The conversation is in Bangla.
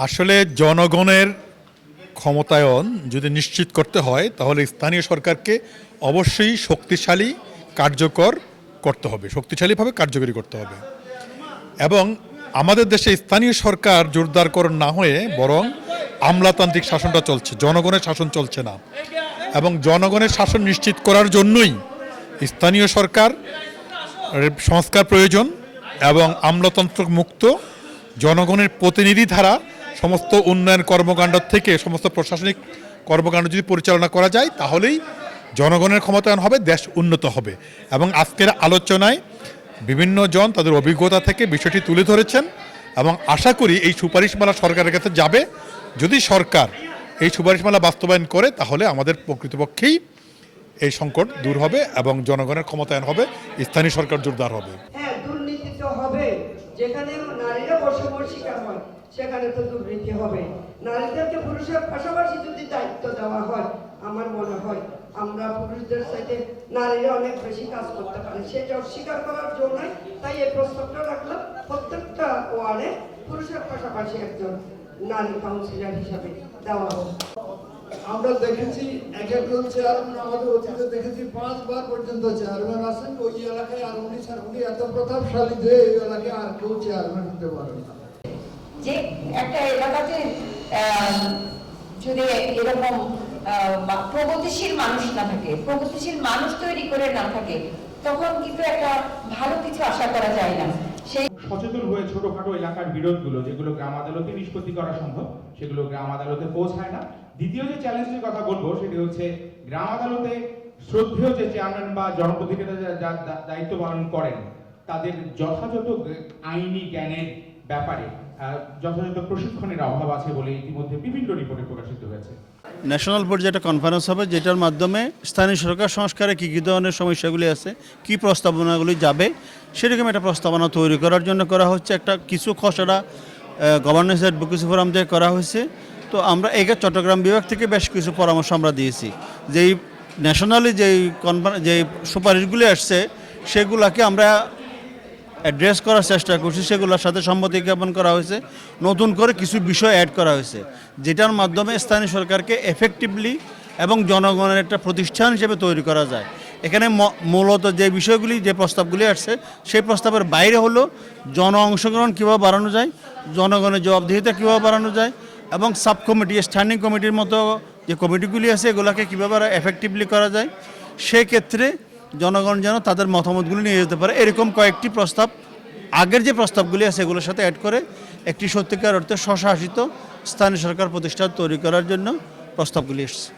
আসলে জনগণের ক্ষমতায়ন যদি নিশ্চিত করতে হয় তাহলে স্থানীয় সরকারকে অবশ্যই শক্তিশালী কার্যকর করতে হবে, শক্তিশালীভাবে কার্যকরী করতে হবে। এবং আমাদের দেশে স্থানীয় সরকার জোরদারকরণ না হয়ে বরং আমলাতান্ত্রিক শাসনটা চলছে, জনগণের শাসন চলছে না। এবং জনগণের শাসন নিশ্চিত করার জন্যই স্থানীয় সরকার সংস্কার প্রয়োজন এবং আমলাতন্ত্র মুক্ত জনগণের প্রতিনিধি ধারা সমস্ত উন্নয়ন কর্মকাণ্ড থেকে সমস্ত প্রশাসনিক কর্মকাণ্ড যদি পরিচালনা করা যায় তাহলেই জনগণের ক্ষমতায়ন হবে, দেশ উন্নত হবে। এবং আজকের আলোচনায় বিভিন্ন জন তাদের অভিজ্ঞতা থেকে বিষয়টি তুলে ধরেছেন এবং আশা করি এই সুপারিশমালা সরকারের কাছে যাবে। যদি সরকার এই সুপারিশমালা বাস্তবায়ন করে তাহলে আমাদের প্রকৃতপক্ষেই এই সংকট দূর হবে এবং জনগণের ক্ষমতায়ন হবে, স্থানীয় সরকার জোরদার হবে। হ্যাঁ, দুর্নীতি তো হবে। যেখানে নারীরা বৈষম্যের শিকার হয় সেখানে তো দুর্নীতি হবে। নারীদেরকে পুরুষের পাশাপাশি যদি দায়িত্ব দেওয়া হয়, আমার মনে হয় আমরা পুরুষদের সাথে নারীরা অনেক বেশি কাজ করতে পারে। সেটা অস্বীকার করার জন্যই তাই এই প্রস্তাবটা রাখলাম, প্রত্যেকটা ওয়ার্ডে পুরুষের পাশাপাশি একজন নারী কাউন্সিলর হিসাবে দেওয়া হোক। আমরা দেখেছি এক একজন চেয়ারম্যান, আমাদের অতীতে দেখেছি 5 বার পর্যন্ত চেয়ারম্যান আছেন ওই এলাকায়, আর উনি এত প্রতাপশালী যে এই এলাকায় আর কেউ চেয়ারম্যান হতে পারে না। যে একটা এলাকাতে যদি এরকম প্রগতিশীল মানুষ না থাকে, প্রগতিশীল মানুষ তৈরি করে না থাকে, তখন কিন্তু একটা ভালো কিছু আশা করা যায় না। সেই সচেতন হয়ে ছোটখাটো এলাকার বিরোধগুলো যেগুলো গ্রাম আদালতে নিষ্পত্তি করা সম্ভব সেগুলো গ্রাম আদালতে পৌঁছায় না। দ্বিতীয় যে চ্যালেঞ্জের কথা বলবো সেটি হচ্ছে গ্রাম আদালতে শ্রদ্ধেয় যে চেয়ারম্যান বা জনপ্রতিনিধিরা যারা দায়িত্ব পালন করেন তাদের যথাযথ আইনি জ্ঞানের ব্যাপারে যথাযথ প্রশিক্ষণের অভাব আছে বলে ইতিমধ্যে বিভিন্ন রিপোর্টে প্রকাশিত হয়েছে। ন্যাশনাল পর্যায়ে একটা কনফারেন্স হবে যেটার মাধ্যমে স্থানীয় সরকার সংস্কারে কী কী ধরনের সমস্যাগুলি আছে, কী প্রস্তাবনাগুলি যাবে, সেরকম একটা প্রস্তাবনা তৈরি করার জন্য করা হচ্ছে। একটা কিছু খসড়া গভর্নেন্স অ্যাডভোকেসি ফোরাম থেকে করা হয়েছে। তো আমরা চট্টগ্রাম বিভাগ থেকে বেশ কিছু পরামর্শ আমরা দিয়েছি। যেই ন্যাশনালি যেই সুপারিশগুলি আসছে সেগুলোকে আমরা অ্যাড্রেস করার চেষ্টা করছি, সেগুলোর সাথে সম্মতি জ্ঞাপন করা হয়েছে। নতুন করে কিছু বিষয় অ্যাড করা হয়েছে যেটার মাধ্যমে স্থানীয় সরকারকে এফেক্টিভলি এবং জনগণের একটা প্রতিষ্ঠান হিসেবে তৈরি করা যায়। এখানে মূলত যে বিষয়গুলি, যে প্রস্তাবগুলি আসছে সেই প্রস্তাবের বাইরে হলো জন অংশগ্রহণ কীভাবে বাড়ানো যায়, জনগণের জবাবদিহিতা কীভাবে বাড়ানো যায় এবং সাব কমিটি, স্ট্যান্ডিং কমিটির মতো যে কমিটিগুলি আছে এগুলোকে কীভাবে এফেক্টিভলি করা যায়, সেক্ষেত্রে জনগণ যেন তাদের মতামতগুলি নিয়ে যেতে পারে। এরকম কয়েকটি প্রস্তাব আগের যে প্রস্তাবগুলি আছে এগুলোর সাথে অ্যাড করে একটি সত্যিকার অর্থে স্বশাসিত স্থানীয় সরকার প্রতিষ্ঠান তৈরি করার জন্য প্রস্তাবগুলি এসেছে।